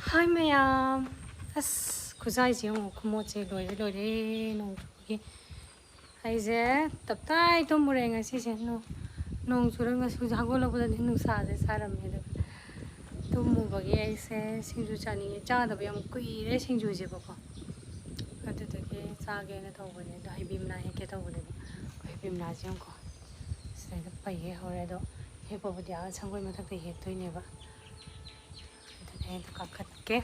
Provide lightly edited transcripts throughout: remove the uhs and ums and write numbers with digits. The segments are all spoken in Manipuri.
Hi ma'am. As kuzai yung kumoche loire nong chugi. Aise taptai to murenga si se no nong churanga su jagola bada nung sa de saram me de. To mu bagi aise singju chani cha da yam kuire singju je bako. Adu de ke cha ge na thau bane da bim na he ke thau bane. Bim na jang ko. Sai da pai he hore do he ko bdia changoi ma thak de he toi ne ba. Ito kakatke.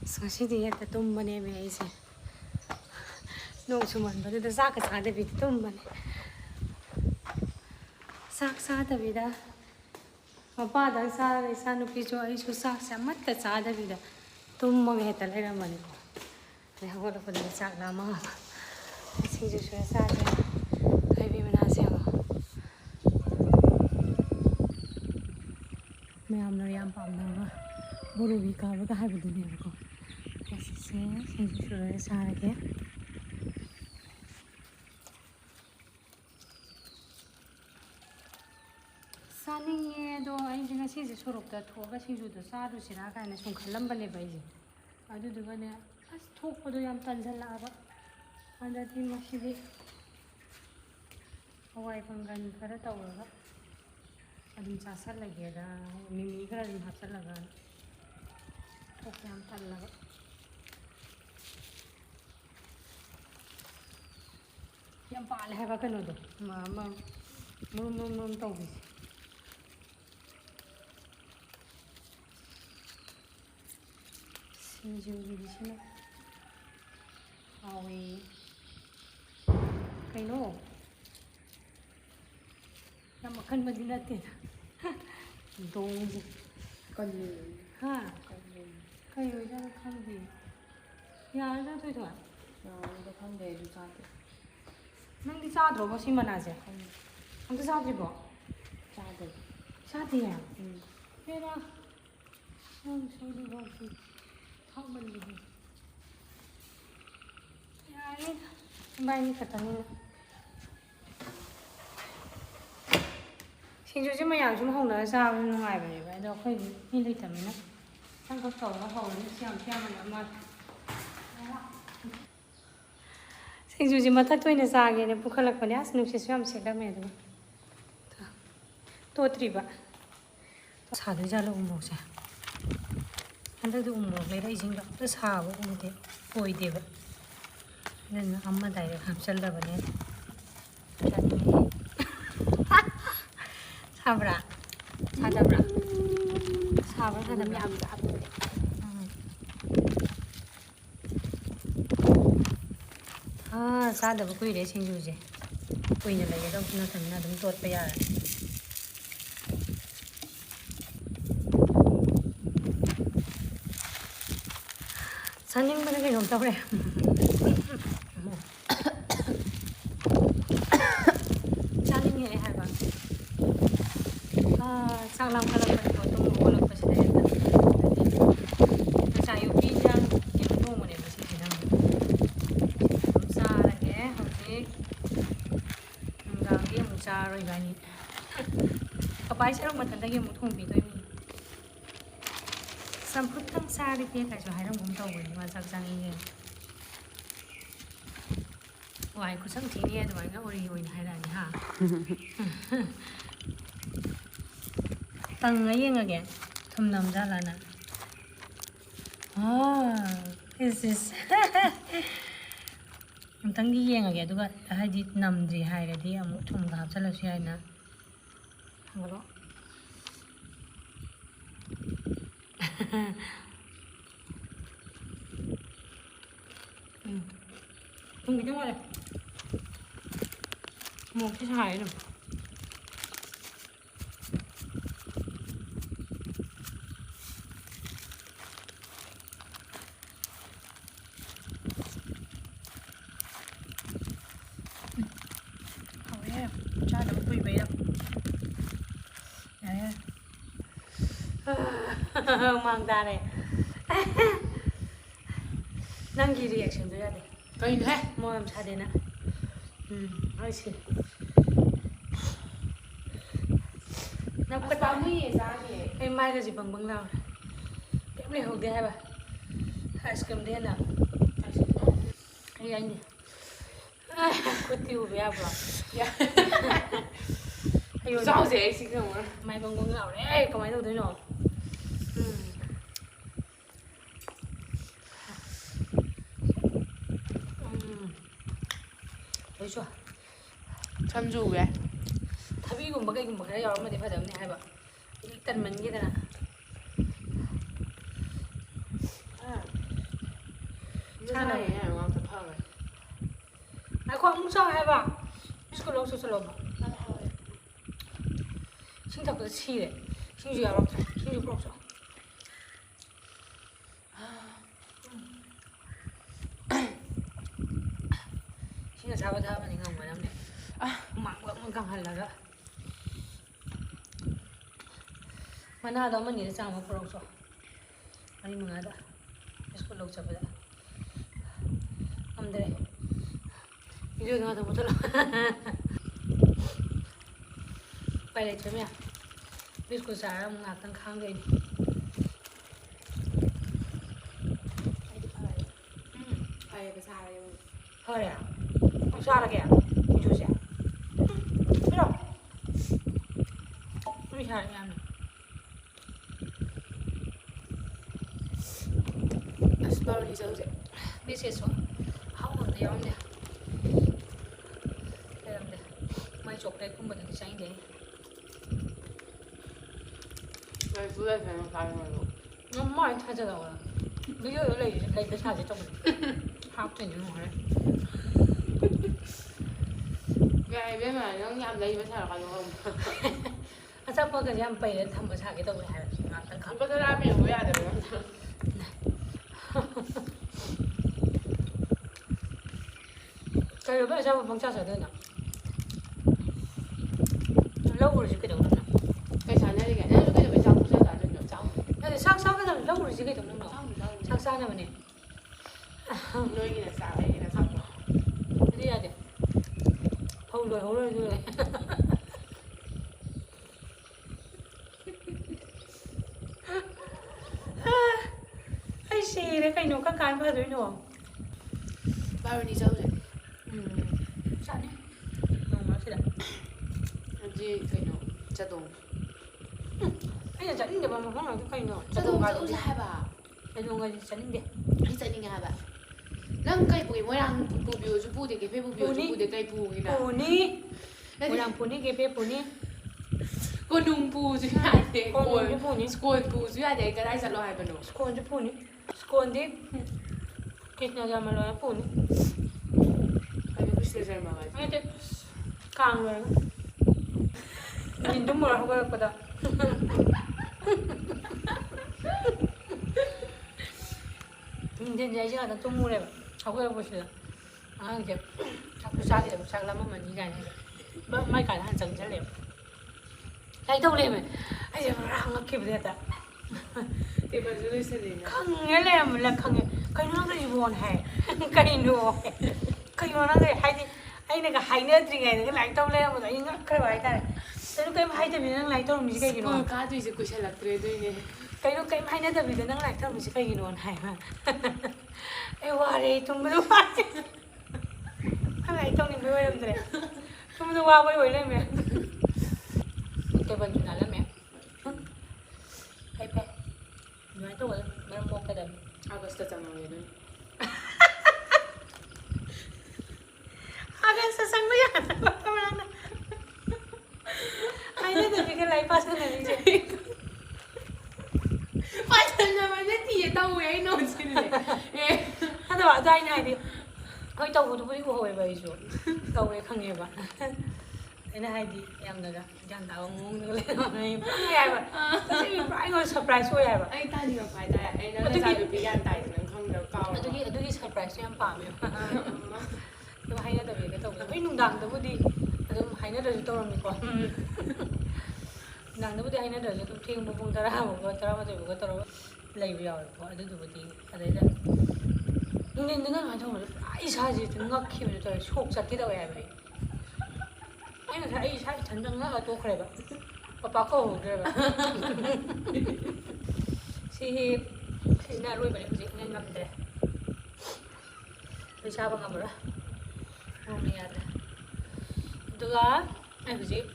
So she did the tumbane amazing. No suman, but the Zakas had a bit tumbane. Saks had a vida. My father saw a son of his wife who saks a matta sada vida. Tumbang had a little money. They have got for the sack lama. I see you should have I'm not young, Burubi cover the habit in here. Yes, it's again. Sunny, though I didn't see the sort of that over she should the Sadu Siraka and some Columbia basin. I do the one as talk for the young Tanzala and that he must be away from Gun Ferrata. Adum chasar lagera mimi kara adum hapsar laga oke am tal laga yam pal hai ba kano do ma mum tau bi singju bi sina awi kaino Nam makan madina tin. Dong. Con ha. Cái rồi ra không gì. Ya ra thôi thôi. nó không để đi xa được. Nang đi xa rồi bác sĩ mà nào chứ? Không đi xa gì bỏ? Xa được. Xa thì à? Thế đó. Không sao đi bỏ gì. Không mình gì. Ya ini. Bay ni kata ni. Singju chứ mà nhà chúng không nói sao nên ngoài vậy vậy đâu phải như thế thầm nữa đang có cầu nó hầu nó xem mà nó Singju chứ mà thắc tôi này sao cái này bukha lạc bani as nụ xem đam mê thôi to tri ba sa được ra lâu một sao anh ta được một lấy đây chính đó nó sa vô một thế hồi thế vậy nên amma đại được hấp dẫn là vậy Sabra, Chadaba, Sabra, Chadaba. Chadaba kuirena singju je. Kuirena lagi dong, kena samina dong tuat payah. Saning mana kau ngom tahu deh. Saning ni hai bang. Sang lam kalau pada tu boleh pasal dia. Macam you pinjam, you tu mana pasal dia. Musa lagi, okey. Enggak dia musa roi gani. Kapai saya rumah tanda dia mutung bitu ini. Samput tang sari dia kaji hai orang tahu ini macam sang ini. Wah, aku sang sini ada mana orang yang hai dah ni ha. Tang ngay again. Thum nam da lana. This is. Tang di yang again. Duga haji nam di hai re di amu thum gap chala siya na. Halo. Thum kita mana? Mau kita hai tu. Mang ra này năng gì reaction tôi ra đây Cái gì thế? mua làm sao đây nè hơi xịn ꯅꯞꯀ ꯄꯥꯝꯃꯨꯏꯌꯦ ꯆꯥꯒꯦ ꯑꯩ ꯃꯥꯏꯒꯁꯦ ꯕꯪꯕꯪ ꯂꯥꯎꯔꯦ ꯀꯩꯝ ꯂꯩꯍꯧꯗꯦ ꯍꯥꯏꯕ ꯑꯥꯏꯁ ꯀ꯭ꯔꯤꯝꯗ ꯍꯦꯟꯅ ꯑꯩꯅꯦ ꯈꯨꯠꯇꯤ ꯎꯕ ꯌꯥꯕ꯭ꯔꯣ ꯆꯥꯎꯁꯦ ꯑꯩ ꯁꯤ ꯈꯪꯉꯣ ꯃꯥꯏ ꯕꯪꯕꯪ ꯂꯥꯎꯔꯦ ꯀꯃꯥꯏꯅ ꯇꯧꯗꯣꯏꯅꯣ ꯂꯣꯏꯁꯨ ꯁꯝꯖꯨ ꯎꯕ ꯌꯥꯏ ꯊꯕꯤꯒꯨꯝꯕ ꯀꯩꯒꯨꯝꯕ ꯈꯔ ꯌꯥꯎꯔꯝꯃꯗꯤ ꯐꯗꯕꯅꯤ ꯍꯥꯏꯕ ꯍꯧꯖꯤꯛ ꯇꯟꯃꯟꯈꯤꯗꯅ ꯑꯩꯈꯣꯏ ꯑꯃꯨꯛ ꯆꯥꯎ ꯍꯥꯏꯕ ꯁ꯭ꯀꯨꯜ ꯂꯧ ꯆꯠꯂꯣꯕ ꯏꯁꯤꯡ ꯊꯛꯄꯗ ꯁꯤꯔꯦ ꯏꯁꯤꯡꯁꯨ ꯌꯥꯎꯔꯛꯇ꯭ꯔꯦ ꯏꯁꯤꯡꯁꯨ ꯄꯨꯔꯛꯆꯣ ꯏꯁꯤꯡ ꯑꯁꯥꯕ ꯊꯛꯑꯃꯗꯤ ꯉꯝꯒꯗꯕꯅꯦ ꯍꯨꯃꯥꯡ ꯀꯪꯍꯜꯂꯒ ꯃꯅꯥꯗꯣ ꯑꯃꯅꯤꯗ ꯆꯥꯝꯃ ꯄꯨꯔꯛꯆꯣ 4-5ꯗ ꯁ꯭ꯀꯨꯜ ꯂꯧ ꯆꯠꯄꯗ ꯉꯝꯗ꯭ꯔꯦ ꯚꯤꯗꯤꯑꯣꯗꯣ ꯉꯥꯛꯇ ꯃꯨꯠꯊꯠꯂꯣ ꯎꯄꯥꯏ ꯂꯩꯇ꯭ꯔꯦ ꯃꯌꯥꯝ ꯕꯤꯁꯀꯨꯠ ꯆꯥꯔꯒ ꯑꯃꯨꯛ ꯉꯥꯛꯇꯪ ꯈꯥꯡꯗꯣꯏꯅꯤ ꯐꯔꯦꯕ ꯁꯥꯔꯦꯕ ꯐꯔꯦ ꯑꯃꯨꯛ ꯆꯥꯔꯒꯦ ꯁꯤꯡꯖꯨꯁꯦ ꯄꯤꯔꯛꯑꯣ ꯅꯣꯏ ꯁꯥꯔꯦ ꯌꯥꯝꯅ ꯑꯁ ꯕꯥꯔꯨꯅꯤ ꯆꯧꯁꯦ ꯕꯤꯁꯀꯤꯠꯁꯨ ꯑꯍꯥꯎꯕ ꯑꯝꯇ ꯌꯥꯎꯔꯝꯗꯦ ꯂꯩꯔꯝꯗꯦ ꯃꯥꯏ ꯆꯣꯀ꯭ꯂꯦꯠꯀꯨꯝꯕꯗꯨꯗꯤ ꯆꯥꯅꯤꯡꯗꯦ ꯂꯩꯁꯨ ꯂꯩꯇꯅ ꯆꯥꯅꯤꯡꯉꯁꯨ ꯃꯥꯏ ꯊꯥꯖꯜꯂꯛꯑꯣ ꯚꯤꯗꯤꯑꯣꯗꯣ ꯂꯩꯕ ꯁꯥꯁꯦ ꯇꯧꯕꯅꯦ ꯍꯥꯞꯇꯣꯏꯅꯦ ꯑꯃꯨꯛ ꯍꯣꯔꯦꯟ ꯌꯥꯏ ꯏꯕꯦꯝꯃ ꯅꯪ ꯌꯥꯝ ꯂꯩꯕ ꯁꯥꯔꯛꯀꯅꯣ ꯑꯆꯥꯄꯣꯠꯀꯁꯦ ꯌꯥꯝ ꯄꯩꯔ ꯊꯝꯕ ꯁꯥꯒꯦ ꯇꯧꯕꯅꯦ ꯍꯥꯏꯕ ꯉꯥꯛꯇꯪ ꯂꯨꯄꯥ 10 ꯄꯤꯔꯛꯎ ꯌꯥꯗꯕ ꯀꯩꯅꯣꯕ ꯑꯆꯥꯄꯣꯠ ꯄꯪꯆꯥ ꯆꯥꯗꯣꯏꯅꯣ ꯂꯧꯔꯨꯔꯤꯁꯤ ꯀꯩꯗꯧꯅꯕꯅꯣ ꯀꯩ ꯆꯥꯟꯅꯔꯤꯒꯦ ꯅꯪꯁꯨ ꯀꯩꯗꯧꯕꯩ ꯆꯥꯛ ꯄꯨꯡꯆꯥ ꯆꯥꯗꯣꯏꯅꯣ ꯆꯥꯎꯅꯣ ꯑꯗꯨ ꯆꯥꯛ ꯆꯥꯒꯗꯕꯅꯤ ꯂꯧꯔꯨꯔꯤꯁꯤ ꯀꯩꯗꯧꯅꯕꯅꯣ ꯆꯥꯎꯅꯣ ꯆꯥꯎꯅꯣ ꯆꯥꯛ ꯆꯥꯅꯕꯅꯦ ꯅꯣꯏꯒꯤꯅ ꯆꯥꯛ ꯑꯩꯒꯤꯅ ꯆꯥꯛꯂꯣ ꯑꯗꯨ ꯌꯥꯗꯦ ꯐꯧ ꯂꯣꯏꯍꯧꯔꯣꯏ ꯑꯗꯨ ꯑꯩ ꯁꯤꯔꯦ ꯀꯩꯅꯣ ꯀꯔꯝ ꯀꯥꯟ ꯐꯗꯣꯏꯅꯣ ꯕꯥꯔꯨꯅꯤ ꯆꯧꯁꯦ ꯆꯥꯅꯤ ꯅꯣꯡꯃꯔꯛꯁꯤꯗ ꯍꯧꯖꯤꯛ ꯀꯩꯅꯣ ꯆꯥꯗꯣꯡ ꯑꯩꯅ ꯆꯠꯅꯤꯡꯗꯕ ꯃꯐꯝ ꯉꯥꯛꯇ ꯀꯩꯅꯣ ꯆꯥꯗꯣꯡ ꯆꯠꯂꯨꯁꯦ ꯍꯥꯏꯕ ꯆꯠꯅꯤꯡꯗꯦ ꯑꯩ ꯆꯠꯅꯤꯡꯉꯦ ꯍꯥꯏꯕ ꯅꯪ ꯀꯩ ꯄꯨꯒꯦ ꯃꯣꯏꯔꯥꯡ ꯄꯨꯕꯤꯌꯨꯁꯨ ꯄꯨꯗꯦ ꯀꯦꯐꯦ ꯄꯨꯕꯤꯌꯨꯁꯨ ꯄꯨꯗꯦ ꯀꯩ ꯄꯨꯒꯦꯅ ꯄꯨꯅꯤ ꯃꯣꯏꯔꯥꯡ ꯄꯨꯅꯤ ꯀꯦꯐꯦ ꯄꯨꯅꯤ ꯀꯣꯅꯨꯡ ꯄꯨꯁꯨ ꯌꯥꯗꯦ ꯀꯣꯅꯨꯡꯁꯨ ꯄꯨꯅꯤ ꯁ꯭ꯀꯣꯜ ꯄꯨꯁꯨ ꯌꯥꯗꯦ ꯑꯩ ꯀꯗꯥꯏ ꯆꯠꯂꯣ ꯍꯥꯏꯕꯅꯣ ꯁ꯭ꯀꯣꯟꯁꯨ ꯄꯨꯅꯤ ꯁ꯭ꯀꯣꯟꯗꯤ ꯀ꯭ꯔꯤꯁꯅ ꯖꯔꯃ ꯂꯣꯏꯔ ꯄꯨꯅꯤ ꯀꯩꯅꯣ ꯀ꯭ꯔꯤꯁꯅ ꯖꯔꯃ ꯍꯥꯏꯁꯦ ꯅꯠꯇꯦ ꯀꯥꯡ ꯂꯣꯏꯔꯒ ꯅꯨꯡꯊꯤꯟ ꯇꯨꯝꯃꯨꯔ ꯍꯧꯒꯠꯂꯛꯄꯗ ꯅꯨꯡꯊꯤꯟꯁꯦ ꯑꯩꯁꯦ ꯉꯥꯛꯇ ꯇꯨꯝꯃꯨꯔꯦꯕ ꯍꯧꯒꯠꯂꯛꯄꯁꯤꯗ ꯑꯉꯥꯡꯁꯦ ꯆꯥꯛꯁꯨ ꯆꯥꯗꯦꯕ ꯆꯥꯛ ꯂꯥꯝꯃꯝꯃꯅꯤ ꯀꯥꯏꯅ ꯃꯥꯏ ꯀꯥꯗ ꯍꯥꯟꯅ ꯆꯪꯁꯜꯂꯦꯕ ꯂꯥꯏꯔꯤꯛ ꯇꯧ ꯂꯩꯔꯝꯃꯦ ꯑꯩꯁꯦ ꯄꯨꯔꯥ ꯉꯛꯈꯤꯕꯗꯤ ꯍꯦꯛꯇ ꯇꯦꯕꯜꯁꯨ ꯂꯣꯏꯁꯜꯂꯤꯅ ꯈꯪꯉꯦ ꯂꯩꯔꯝꯃꯦ ꯈꯪꯉꯦ ꯀꯩꯅꯣ ꯅꯪ ꯇꯧꯔꯤꯁꯤꯕꯣꯅ ꯍꯥꯏ ꯀꯩꯅꯣ ꯅꯪ ꯍꯥꯏꯗꯤ ꯑꯩꯅꯒ ꯍꯥꯏꯅꯗ꯭ꯔꯤꯉꯩꯗꯒ ꯂꯥꯏꯔꯤꯛ ꯇꯧ ꯂꯩꯔꯝꯕꯗꯣ ꯑꯩ ꯉꯛꯈ꯭ꯔꯕ ꯍꯥꯏꯇꯥꯔꯦ ꯀꯩꯅꯣ ꯀꯩꯝ ꯍꯥꯏꯗꯕꯤꯗ ꯅꯪ ꯂꯥꯏꯔꯤꯛ ꯇꯧꯔꯝꯃꯤꯁꯤ ꯀꯩꯒꯤꯅꯣ ꯁ꯭ꯀꯨꯜ ꯀꯥꯗꯣꯏꯁꯦ ꯀꯨꯏꯁꯜꯂꯛꯇ꯭ꯔꯦ ꯑꯗꯨꯏꯅꯦ ꯀꯩꯅꯣ ꯀꯩꯝ ꯍꯥꯏꯅꯗꯕꯤꯗ ꯅꯪ ꯂꯥꯏꯔꯤꯛ ꯇꯧꯔꯝꯃꯤꯁꯤ ꯀꯩꯒꯤꯅꯣꯅ ꯍꯥꯏꯕ ꯑꯩ ꯋꯥꯔꯦ ꯇꯨꯝꯕꯗ ꯋꯥꯔꯦ ꯅꯪ ꯂꯥꯏꯔꯤꯛ ꯇꯧꯅꯤꯡꯕꯩ ꯑꯣꯏꯔꯝꯗ꯭ꯔꯦ ꯇꯨꯝꯕꯗ ꯋꯥꯕꯩ ꯑꯣꯏ ꯂꯩꯔꯝꯃꯦ ꯇꯦꯕꯜꯁꯨ ꯅꯥꯜꯂꯝꯃꯦ ꯐꯩ ꯑꯗꯨꯃꯥꯏꯅ ꯇꯧꯒꯗꯕꯅꯤ ꯃꯔꯝ ꯃꯣꯛꯀꯗꯕꯅꯤ ꯑꯥꯒꯁꯇ ꯆꯪꯉꯒꯦ ꯑꯗꯨꯅꯤ ꯑꯥꯒꯁꯇ ꯆꯪꯕ ꯌꯥꯗꯕ ꯅꯪꯅ ꯍꯥꯏꯅꯗꯕꯤꯒ ꯂꯥꯏꯔꯤꯛ ꯄꯥꯁꯟꯅꯔꯤꯁꯦ ꯄꯥꯁꯟꯅꯕ ꯅꯠꯇꯤꯌꯦ ꯇꯧꯋꯦ ꯑꯩ ꯅꯣꯠꯁ ꯁꯤꯜꯂꯦ ꯑꯗꯣ ꯑꯩꯅ ꯍꯥꯏꯗꯤ ꯍꯣꯏ ꯇꯧꯕꯗꯨꯕꯨꯗꯤ ꯎꯍꯧꯋꯦꯕ ꯑꯩꯁꯨ ꯇꯧꯋꯦ ꯈꯪꯉꯦꯕ ꯑꯩꯅ ꯍꯥꯏꯗꯤ ꯌꯥꯝꯅꯒ ꯒ꯭ꯌꯥꯟ ꯇꯥꯕ ꯃꯑꯣꯡꯗꯒ ꯂꯩꯔꯝꯃꯦ ꯄꯪꯉꯦ ꯍꯥꯏꯕ ꯇꯁꯦꯡꯅ ꯄꯨꯔꯥ ꯑꯩꯉꯣꯟꯗ ꯁꯔꯄ꯭ꯔꯥꯏꯁ ꯑꯣꯏ ꯍꯥꯏꯕ ꯑꯩ ꯇꯥꯅꯤꯡꯉꯛꯄ ꯍꯥꯏꯇꯥꯔꯦ ꯑꯩ ꯅꯪ ꯅꯆꯥꯅꯨꯄꯤ ꯒ꯭ꯌꯥꯟ ꯇꯥꯏꯁꯦ ꯅꯪ ꯈꯪꯗꯕ ꯀꯥꯎꯔꯕ ꯑꯗꯨꯒꯤ ꯁꯔꯄ꯭ꯔꯥꯏꯁꯇꯣ ꯌꯥꯝ ꯄꯥꯝꯃꯦꯕ ꯑꯗꯨꯝ ꯍꯥꯏꯅꯗꯕꯤꯒ ꯇꯧꯕꯗꯣ ꯍꯣꯏ ꯅꯨꯡꯗꯥꯡꯗꯕꯨꯗꯤ ꯑꯗꯨꯝ ꯍꯥꯏꯅꯗ꯭ꯔꯁꯨ ꯇꯧꯔꯝꯃꯤꯀꯣ ꯅꯨꯡꯗꯥꯡꯗꯕꯨꯗꯤ ꯍꯥꯏꯅꯗ꯭ꯔꯁꯨ ꯑꯗꯨꯝ ꯊꯦꯡꯕ ꯄꯨꯡ 10ꯐꯥꯎꯕ 11ꯐꯥꯎꯕ ꯇꯧꯔꯒ ꯂꯩꯕ ꯌꯥꯎꯋꯦꯕꯀꯣ ꯑꯗꯨꯗꯨꯕꯨꯗꯤ ꯑꯗꯩꯗ ꯅꯨꯡꯊꯤꯟꯗꯅ ꯑꯗꯨꯃꯥꯏꯅ ꯇꯧꯕꯗꯣ ꯄꯨꯔꯥ ꯏꯁꯥꯁꯦ ꯉꯛꯈꯤꯕꯗꯣ ꯇꯧꯋꯦ ꯁꯣꯛ ꯆꯠꯀꯦ ꯇꯧꯋꯦ ꯍꯥꯏꯕ ꯑꯩ ꯉꯁꯥꯏ ꯑꯩ ꯏꯁꯥ ꯏꯊꯟꯇ ꯉꯛꯑ ꯇꯣꯛꯈ꯭ꯔꯦꯕ Papa ꯀꯧꯍꯧꯗ꯭ꯔꯦꯕ ꯁꯤꯅ ꯑꯔꯣꯏꯕꯅꯤ ꯍꯧꯖꯤꯛ ꯅꯪ ꯉꯝꯗ꯭ꯔꯦ ꯑꯩ ꯆꯥꯕ ꯉꯝꯃꯔꯣꯏ ꯃꯣꯔꯣꯛꯅ ꯌꯥꯗ꯭ꯔꯦ ꯑꯗꯨꯒ ꯑꯩ ꯍꯧꯖꯤꯛ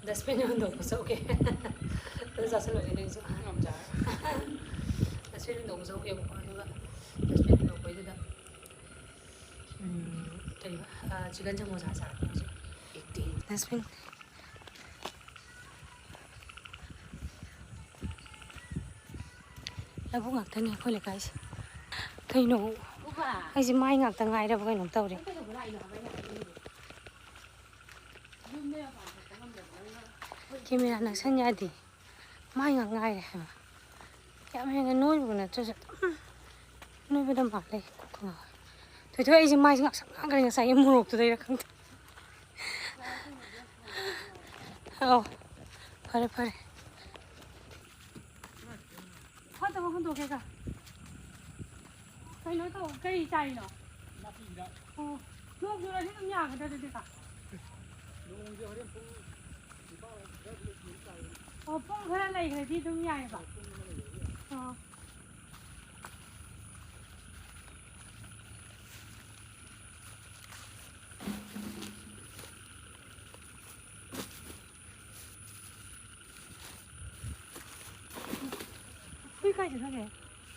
ꯗꯁꯕꯤꯟ ꯍꯨꯟꯗꯣꯛꯄ ꯆꯧꯒꯦ ꯑꯗꯨ ꯆꯥꯁꯤꯜꯂꯣꯏꯅꯦ ꯅꯪꯁꯨ ꯗꯁꯕꯤꯟ ꯍꯨꯟꯗꯣꯛꯄ ꯆꯧꯒꯦꯕꯀꯣ ꯑꯗꯨꯒ ꯗꯁꯕꯤꯟ ꯍꯨꯟꯗꯣꯛꯄꯩꯗꯨꯗ ꯀꯔꯤꯕ ꯆꯤꯛꯀꯟ ꯁꯃꯣꯁꯥ ꯆꯥꯔꯅꯤ ꯍꯧꯖꯤꯛ dustbin. Labo ngaktan ni khole guys. Kaino. Ai si mai ngaktan ngai ra ba kaino tawre. Camera na san ya di. Mai ngak ngai ra ha. Ya me na noi bu na chu. Noi bu da ma le. Thôi thôi ai si mai ngak sang ngai nga sai morok tu dai ra khang. Oh. Pare pare. Hãy subscribe cho kênh Ghiền Mì Gõ để không bỏ lỡ những video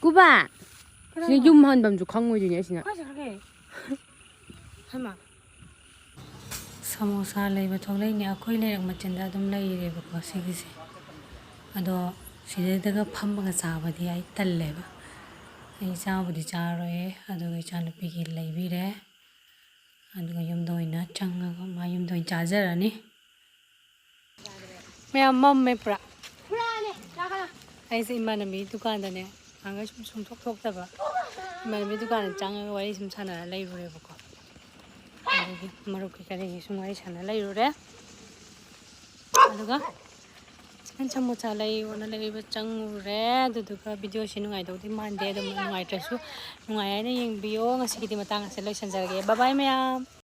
Cuba. Sini zoom han bam ju khang ngoi ni sina. Hama. Samosa lei ba thong lei ni akhoi le rak machin da dum lei re ba ko sigi se. Ado side daga pham ba cha ba di ai tal le ba. Ai cha bu di cha ro e ado ga cha na pi gi lei bi re. Ado ga yum doi na chang ga ma yum doi cha ja ra ni. Me mam me pra. Pra ne. Ja ga. Ai se imana mi dukan da ne. Anga sum thok thok ta ba. Imana mi dukan chang ga wai sum sana lei ro re ba ko. Morok ki kare sum wai sana lei ro re. Ado ga chicken samosa lei ona lei ba chang re adu du ga video si nungai do di man de dum nungai tra su nungai ai na yeng biyo ngasi ki di matang se loi san jar ge bye bye mayam.